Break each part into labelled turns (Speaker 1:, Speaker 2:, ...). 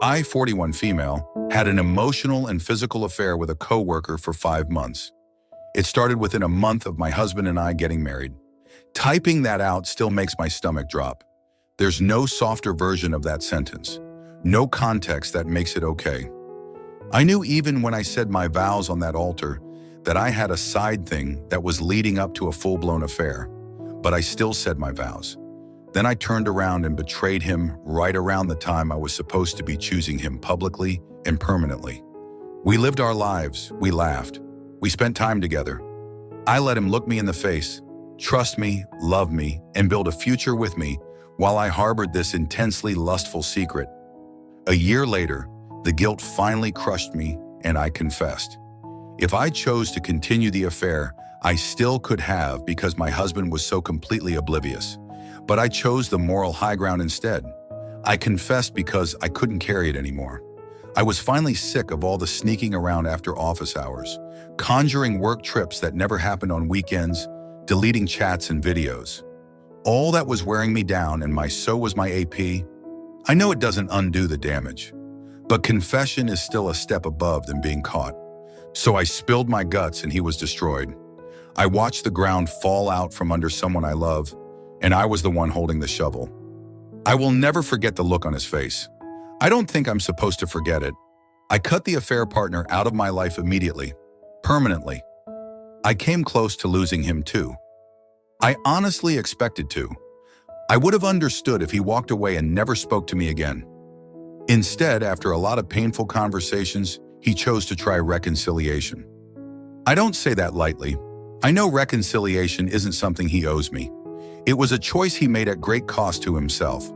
Speaker 1: I, 41 female, had an emotional and physical affair with a coworker for 5 months. It started within a month of my husband and I getting married. Typing that out still makes my stomach drop. There's no softer version of that sentence. No context that makes it okay. I knew even when I said my vows on that altar that I had a side thing that was leading up to a full-blown affair, but I still said my vows. Then I turned around and betrayed him right around the time I was supposed to be choosing him publicly and permanently. We lived our lives, we laughed, we spent time together. I let him look me in the face, trust me, love me, and build a future with me while I harbored this intensely lustful secret. A year later, the guilt finally crushed me and I confessed. If I chose to continue the affair, I still could have because my husband was so completely oblivious. But I chose the moral high ground instead. I confessed because I couldn't carry it anymore. I was finally sick of all the sneaking around after office hours, conjuring work trips that never happened on weekends, deleting chats and videos. All that was wearing me down, and so was my AP. I know it doesn't undo the damage, but confession is still a step above than being caught. So I spilled my guts and he was destroyed. I watched the ground fall out from under someone I love, and I was the one holding the shovel. I will never forget the look on his face. I don't think I'm supposed to forget it. I cut the affair partner out of my life immediately, permanently. I came close to losing him too. I honestly expected to. I would have understood if he walked away and never spoke to me again. Instead, after a lot of painful conversations, he chose to try reconciliation. I don't say that lightly. I know reconciliation isn't something he owes me. It was a choice he made at great cost to himself.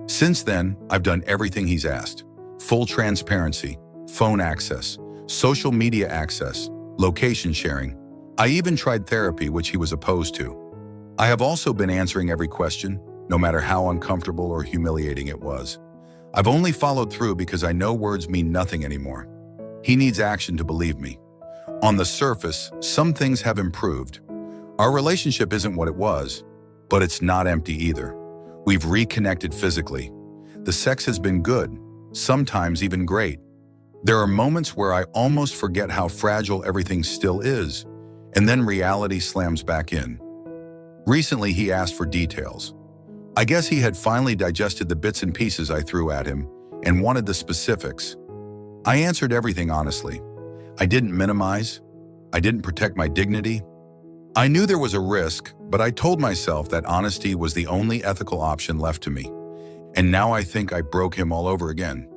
Speaker 1: Since then, I've done everything he's asked. Full transparency, phone access, social media access, location sharing. I even tried therapy, which he was opposed to. I have also been answering every question, no matter how uncomfortable or humiliating it was. I've only followed through because I know words mean nothing anymore. He needs action to believe me. On the surface, some things have improved. Our relationship isn't what it was, but it's not empty either. We've reconnected physically. The sex has been good, sometimes even great. There are moments where I almost forget how fragile everything still is, and then reality slams back in. Recently, he asked for details. I guess he had finally digested the bits and pieces I threw at him and wanted the specifics. I answered everything honestly. I didn't minimize. I didn't protect my dignity. I knew there was a risk, but I told myself that honesty was the only ethical option left to me. And now I think I broke him all over again.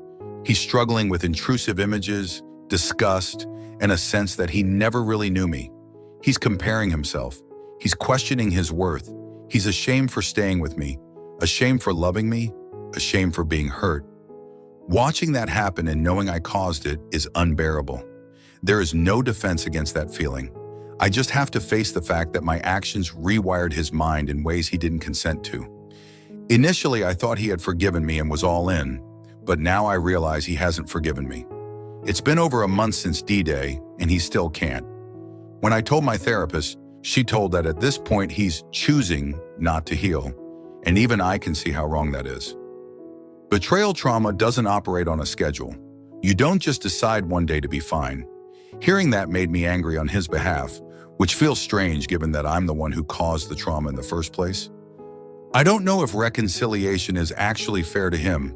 Speaker 1: He's struggling with intrusive images, disgust, and a sense that he never really knew me. He's comparing himself. He's questioning his worth. He's ashamed for staying with me, ashamed for loving me, ashamed for being hurt. Watching that happen and knowing I caused it is unbearable. There is no defense against that feeling. I just have to face the fact that my actions rewired his mind in ways he didn't consent to. Initially, I thought he had forgiven me and was all in, but now I realize he hasn't forgiven me. It's been over a month since D-Day, and he still can't. When I told my therapist, she told that at this point he's choosing not to heal, and even I can see how wrong that is. Betrayal trauma doesn't operate on a schedule. You don't just decide one day to be fine. Hearing that made me angry on his behalf, which feels strange given that I'm the one who caused the trauma in the first place. I don't know if reconciliation is actually fair to him.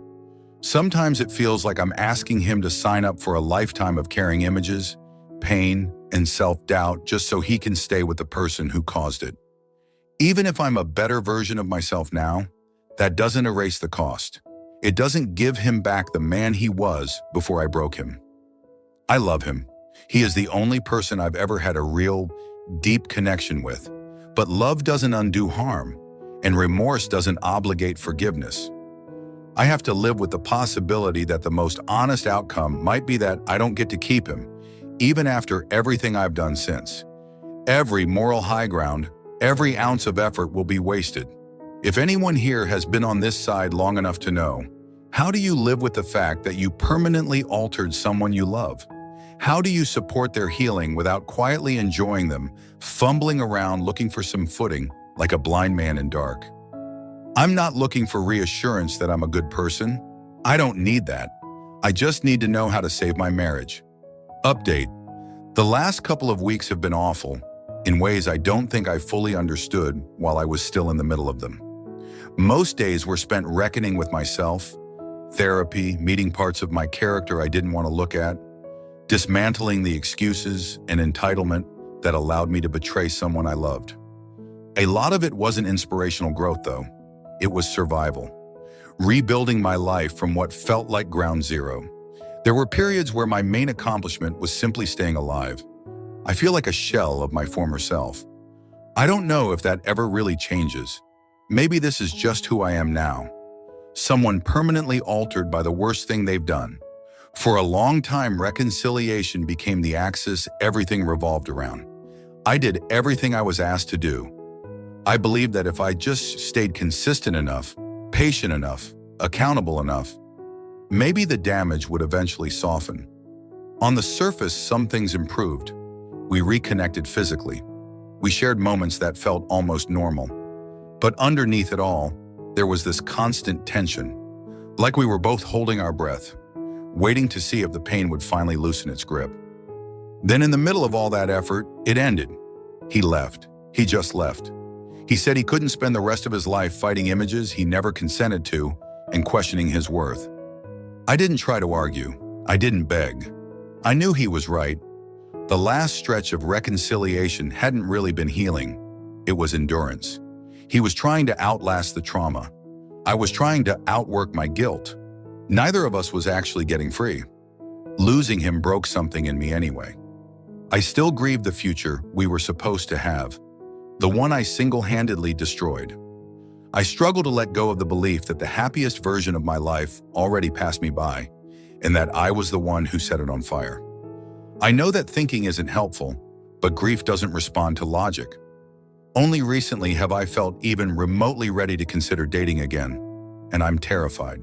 Speaker 1: Sometimes it feels like I'm asking him to sign up for a lifetime of carrying images, pain, and self-doubt just so he can stay with the person who caused it. Even if I'm a better version of myself now, that doesn't erase the cost. It doesn't give him back the man he was before I broke him. I love him. He is the only person I've ever had a real, deep connection with. But love doesn't undo harm, and remorse doesn't obligate forgiveness. I have to live with the possibility that the most honest outcome might be that I don't get to keep him, even after everything I've done since. Every moral high ground, every ounce of effort will be wasted. If anyone here has been on this side long enough to know, how do you live with the fact that you permanently altered someone you love? How do you support their healing without quietly enjoying them, fumbling around looking for some footing like a blind man in dark? I'm not looking for reassurance that I'm a good person. I don't need that. I just need to know how to save my marriage. Update. The last couple of weeks have been awful, in ways I don't think I fully understood while I was still in the middle of them. Most days were spent reckoning with myself, therapy, meeting parts of my character I didn't want to look at, dismantling the excuses and entitlement that allowed me to betray someone I loved. A lot of it wasn't inspirational growth, though. It was survival. Rebuilding my life from what felt like ground zero. There were periods where my main accomplishment was simply staying alive. I feel like a shell of my former self. I don't know if that ever really changes. Maybe this is just who I am now. Someone permanently altered by the worst thing they've done. For a long time, reconciliation became the axis everything revolved around. I did everything I was asked to do. I believed that if I just stayed consistent enough, patient enough, accountable enough, maybe the damage would eventually soften. On the surface, some things improved. We reconnected physically. We shared moments that felt almost normal. But underneath it all, there was this constant tension, like we were both holding our breath, waiting to see if the pain would finally loosen its grip. Then in the middle of all that effort, it ended. He left. He just left. He said he couldn't spend the rest of his life fighting images he never consented to and questioning his worth. I didn't try to argue. I didn't beg. I knew he was right. The last stretch of reconciliation hadn't really been healing. It was endurance. He was trying to outlast the trauma. I was trying to outwork my guilt. Neither of us was actually getting free. Losing him broke something in me anyway. I still grieved the future we were supposed to have, the one I single-handedly destroyed. I struggle to let go of the belief that the happiest version of my life already passed me by, and that I was the one who set it on fire. I know that thinking isn't helpful, but grief doesn't respond to logic. Only recently have I felt even remotely ready to consider dating again, and I'm terrified.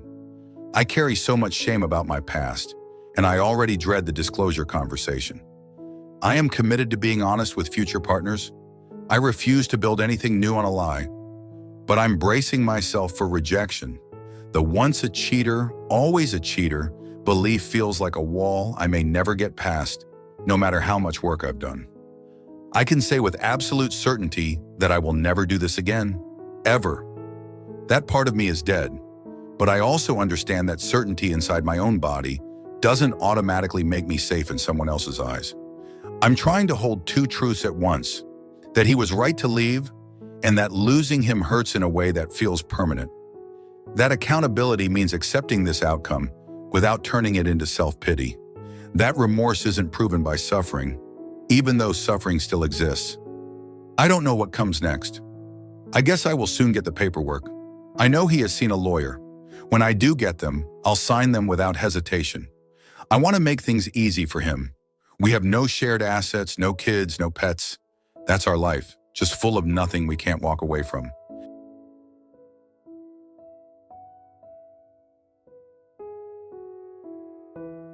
Speaker 1: I carry so much shame about my past, and I already dread the disclosure conversation. I am committed to being honest with future partners. I refuse to build anything new on a lie, but I'm bracing myself for rejection. The once a cheater, always a cheater belief feels like a wall I may never get past, no matter how much work I've done. I can say with absolute certainty that I will never do this again, ever. That part of me is dead, but I also understand that certainty inside my own body doesn't automatically make me safe in someone else's eyes. I'm trying to hold two truths at once, that he was right to leave and that losing him hurts in a way that feels permanent. That accountability means accepting this outcome without turning it into self-pity. That remorse isn't proven by suffering, even though suffering still exists. I don't know what comes next. I guess I will soon get the paperwork. I know he has seen a lawyer. When I do get them, I'll sign them without hesitation. I want to make things easy for him. We have no shared assets, no kids, no pets. That's our life, just full of nothing we can't walk away from.